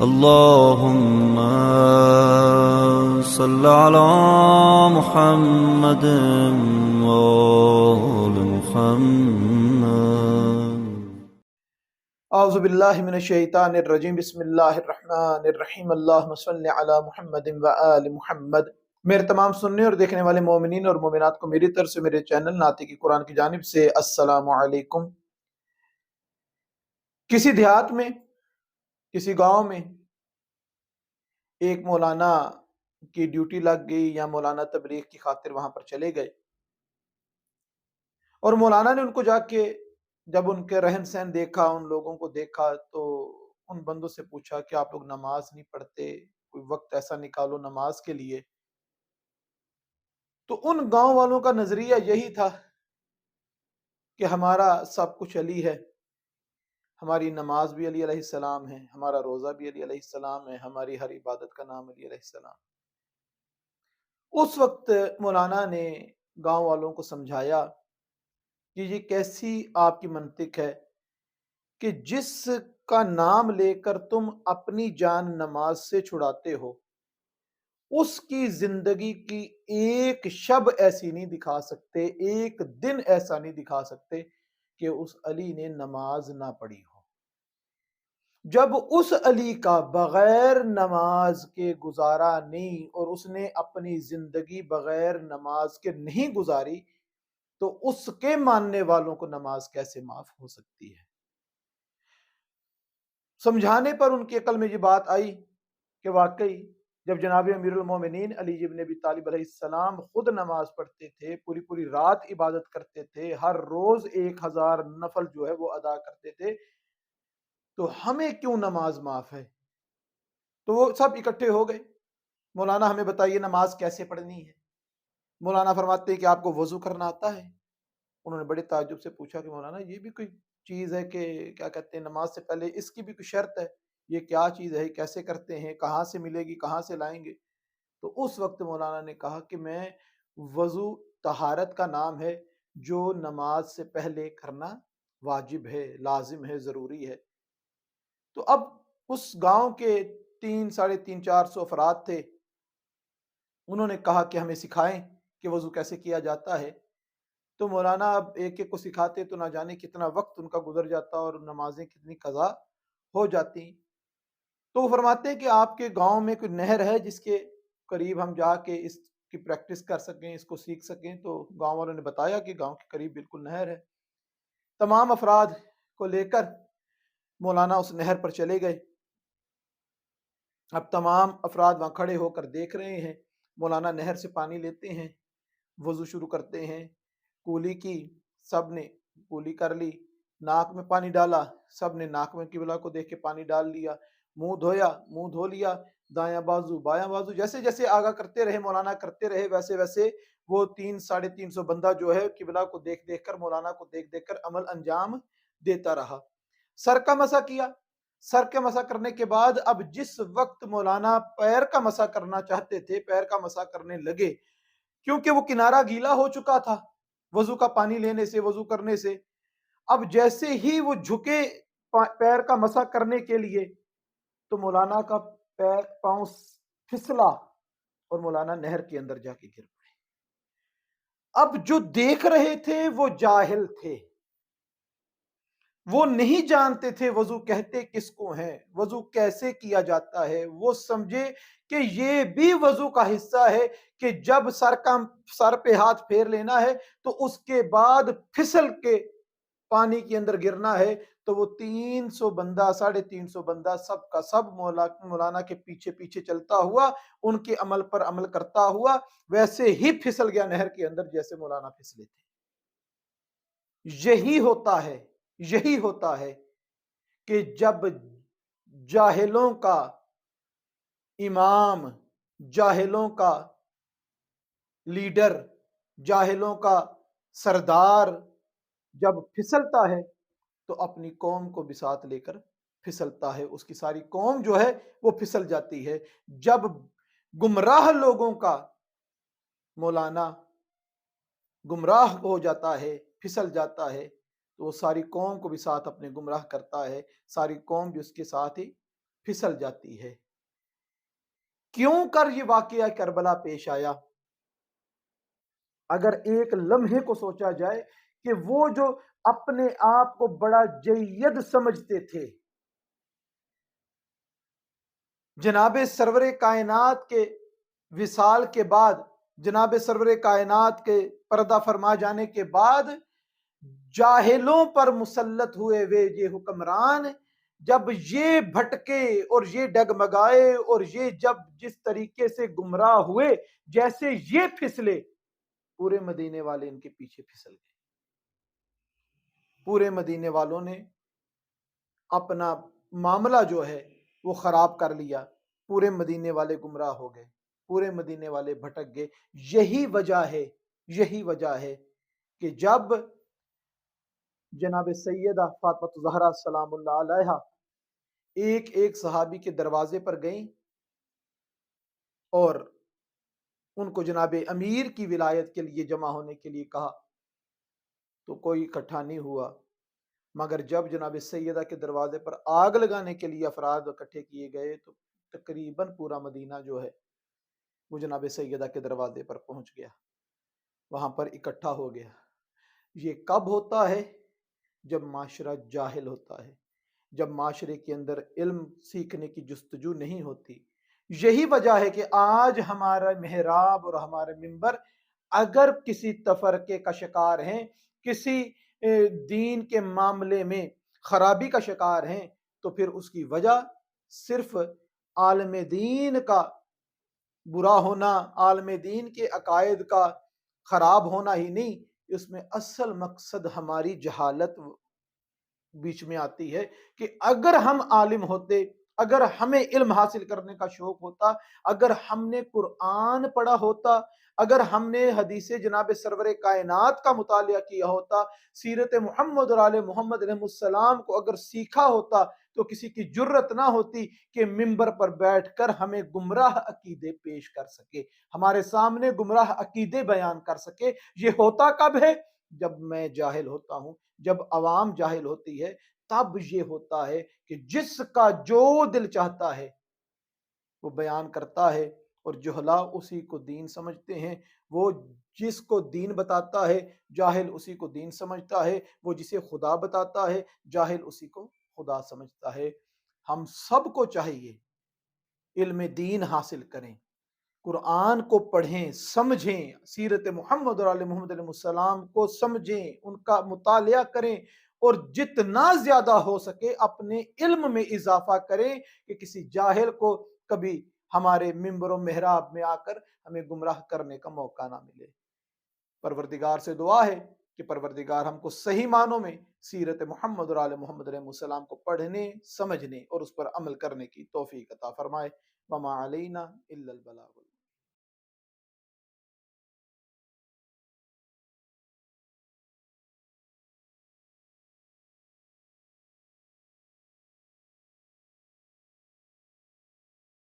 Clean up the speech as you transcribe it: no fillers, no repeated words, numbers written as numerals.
اللهم صل على محمد وآل محمد. اعوذ باللہ من الشیطان الرجیم. بسم اللہ الرحمن الرحیم. اللہم صل علی محمد وآل محمد. میرے تمام سننے اور دیکھنے والے مومنین اور مومنات کو میری طرف سے میرے چینل ناطقی قرآن کی جانب سے السلام علیکم. کسی دیہات میں، کسی گاؤں میں ایک مولانا کی ڈیوٹی لگ گئی، یا مولانا تبلیغ کی خاطر وہاں پر چلے گئے، اور مولانا نے ان کو جا کے جب ان کے رہن سہن دیکھا، ان لوگوں کو دیکھا، تو ان بندوں سے پوچھا کہ آپ لوگ نماز نہیں پڑھتے، کوئی وقت ایسا نکالو نماز کے لیے. تو ان گاؤں والوں کا نظریہ یہی تھا کہ ہمارا سب کچھ علی ہے، ہماری نماز بھی علی علیہ السلام ہے، ہمارا روزہ بھی علی علیہ السلام ہے، ہماری ہر عبادت کا نام علی علیہ السلام. اس وقت مولانا نے گاؤں والوں کو سمجھایا کہ یہ کیسی آپ کی منطق ہے کہ جس کا نام لے کر تم اپنی جان نماز سے چھڑاتے ہو، اس کی زندگی کی ایک شب ایسی نہیں دکھا سکتے، ایک دن ایسا نہیں دکھا سکتے کہ اس علی نے نماز نہ پڑھی ہو. جب اس علی کا بغیر نماز کے گزارا نہیں، اور اس نے اپنی زندگی بغیر نماز کے نہیں گزاری، تو اس کے ماننے والوں کو نماز کیسے معاف ہو سکتی ہے؟ سمجھانے پر ان کی عقل میں یہ بات آئی کہ واقعی جب جناب امیر المومنین علی بن ابی طالب علیہ السلام خود نماز پڑھتے تھے، پوری پوری رات عبادت کرتے تھے، ہر روز 1000 نفل جو ہے وہ ادا کرتے تھے، تو ہمیں کیوں نماز معاف ہے؟ تو وہ سب اکٹھے ہو گئے. مولانا ہمیں بتائیے نماز کیسے پڑھنی ہے. مولانا فرماتے ہیں کہ آپ کو وضو کرنا آتا ہے؟ انہوں نے بڑے تعجب سے پوچھا کہ مولانا یہ بھی کوئی چیز ہے کہ کیا کہتے ہیں نماز سے پہلے اس کی بھی کوئی شرط ہے؟ یہ کیا چیز ہے، کیسے کرتے ہیں، کہاں سے ملے گی، کہاں سے لائیں گے؟ تو اس وقت مولانا نے کہا کہ وضو طہارت کا نام ہے جو نماز سے پہلے کرنا واجب ہے، لازم ہے، ضروری ہے. تو اب اس گاؤں کے 300-450 افراد تھے. انہوں نے کہا کہ ہمیں سکھائیں کہ وضو کیسے کیا جاتا ہے. تو مولانا اب ایک ایک کو سکھاتے تو نہ جانے کتنا وقت ان کا گزر جاتا اور نمازیں کتنی قضا ہو جاتی. تو وہ فرماتے ہیں کہ آپ کے گاؤں میں کوئی نہر ہے جس کے قریب ہم جا کے اس کی پریکٹس کر سکیں، اس کو سیکھ سکیں؟ تو گاؤں والوں نے بتایا کہ گاؤں کے قریب بالکل نہر ہے. تمام افراد کو لے کر مولانا اس نہر پر چلے گئے. اب تمام افراد وہاں کھڑے ہو کر دیکھ رہے ہیں. مولانا نہر سے پانی لیتے ہیں، وضو شروع کرتے ہیں، کولی کی، سب نے کولی کر لی، ناک میں پانی ڈالا، سب نے ناک میں قبلہ کو دیکھ کے پانی ڈال لیا، منہ دھویا، منہ دھو لیا، دایاں بازو بایاں بازو، جیسے جیسے آگا کرتے رہے مولانا، کرتے رہے ویسے ویسے وہ 300-350 بندہ جو ہے قبلہ کو دیکھ دیکھ کر، مولانا کو دیکھ دیکھ کر عمل انجام دیتا رہا. سر کا مسح کیا. سر کے مسح کرنے کے بعد اب جس وقت مولانا پیر کا مسح کرنا چاہتے تھے، پیر کا مسح کرنے لگے، کیونکہ وہ کنارہ گیلا ہو چکا تھا وضو کا پانی لینے سے، وضو کرنے سے. اب جیسے ہی وہ جھکے پیر کا مسح کرنے کے لیے، تو مولانا کا پاؤں پھسلا اور مولانا نہر کے اندر جا کے گر پڑے. اب جو دیکھ رہے تھے وہ جاہل تھے، وہ نہیں جانتے تھے وضو کہتے کس کو ہیں، وضو کیسے کیا جاتا ہے. وہ سمجھے کہ یہ بھی وضو کا حصہ ہے کہ جب سر پہ ہاتھ پھیر لینا ہے تو اس کے بعد پھسل کے پانی کے اندر گرنا ہے. تو وہ 300 بندہ، 350 بندہ سب کا سب مولانا کے پیچھے پیچھے چلتا ہوا، ان کے عمل پر عمل کرتا ہوا، ویسے ہی پھسل گیا نہر کے اندر جیسے مولانا پھسلے تھے. یہی ہوتا ہے کہ جب جاہلوں کا امام، جاہلوں کا لیڈر، جاہلوں کا سردار جب پھسلتا ہے تو اپنی قوم کو بھی ساتھ لے کر پھسلتا ہے، اس کی ساری قوم جو ہے وہ پھسل جاتی ہے. جب گمراہ لوگوں کا مولانا گمراہ ہو جاتا ہے، پھسل جاتا ہے، تو وہ ساری قوم کو بھی ساتھ اپنے گمراہ کرتا ہے، ساری قوم بھی اس کے ساتھ ہی پھسل جاتی ہے۔ کیوں کر یہ واقعہ کربلا پیش آیا؟ اگر ایک لمحے کو سوچا جائے کہ وہ جو اپنے آپ کو بڑا جید سمجھتے تھے، جناب سرور کائنات کے وصال کے بعد، جناب سرور کائنات کے پردہ فرما جانے کے بعد، جاہلوں پر مسلط ہوئے یہ حکمران جب یہ بھٹکے اور یہ ڈگمگائے اور یہ جب جس طریقے سے گمراہ ہوئے، جیسے یہ پھسلے، پورے مدینے والے ان کے پیچھے پھسل گئے۔ پورے مدینے والوں نے اپنا معاملہ جو ہے وہ خراب کر لیا، پورے مدینے والے گمراہ ہو گئے، پورے مدینے والے بھٹک گئے۔ یہی وجہ ہے کہ جب جناب سیدہ فاطمہ زہرا سلام اللہ علیہا ایک صحابی کے دروازے پر گئیں اور ان کو جناب امیر کی ولایت کے لیے جمع ہونے کے لیے کہا، تو کوئی اکٹھا نہیں ہوا، مگر جب جناب سیدہ کے دروازے پر آگ لگانے کے لیے افراد اکٹھے کیے گئے تو تقریباً پورا مدینہ جو ہے وہ جناب سیدہ کے دروازے پر پہنچ گیا، وہاں پر اکٹھا ہو گیا۔ یہ کب ہوتا ہے؟ جب معاشرہ جاہل ہوتا ہے، جب معاشرے کے اندر علم سیکھنے کی جستجو نہیں ہوتی۔ یہی وجہ ہے کہ آج ہمارا محراب اور ہمارے منبر اگر کسی تفرقے کا شکار ہیں، کسی دین کے معاملے میں خرابی کا شکار ہیں، تو پھر اس کی وجہ صرف عالم دین کا برا ہونا، عالم دین کے عقائد کا خراب ہونا ہی نہیں، اس میں اصل مقصد ہماری جہالت بیچ میں آتی ہے کہ اگر ہم عالم ہوتے، اگر ہمیں علم حاصل کرنے کا شوق ہوتا، اگر ہم نے قرآن پڑھا ہوتا، اگر ہم نے حدیث جناب سرور کائنات کا مطالعہ کیا ہوتا، سیرت محمد اور آل محمد علیہ السلام کو اگر سیکھا ہوتا، تو کسی کی جرت نہ ہوتی کہ منبر پر بیٹھ کر ہمیں گمراہ عقیدے پیش کر سکے، ہمارے سامنے گمراہ عقیدے بیان کر سکے۔ یہ ہوتا کب ہے؟ جب میں جاہل ہوتا ہوں، جب عوام جاہل ہوتی ہے، تب یہ ہوتا ہے کہ جس کا جو دل چاہتا ہے وہ بیان کرتا ہے، اور جہلا اسی کو دین سمجھتے ہیں۔ وہ جس کو دین بتاتا ہے، جاہل اسی کو دین سمجھتا ہے، وہ جسے خدا بتاتا ہے، جاہل اسی کو خدا سمجھتا ہے۔ ہم سب کو چاہیے علم دین حاصل کریں، قرآن کو پڑھیں، سمجھیں، سیرت محمد اور آل محمد علیہ السلام کو سمجھیں، ان کا مطالعہ کریں، اور جتنا زیادہ ہو سکے اپنے علم میں اضافہ کریں کہ کسی جاہل کو کبھی ہمارے منبر و محراب میں آ کر ہمیں گمراہ کرنے کا موقع نہ ملے۔ پروردگار سے دعا ہے کہ پروردگار ہم کو صحیح معنوں میں سیرت محمد اور آل محمد علیہ السلام کو پڑھنے، سمجھنے اور اس پر عمل کرنے کی توفیق عطا فرمائے۔ وما علینا الا البلاغ۔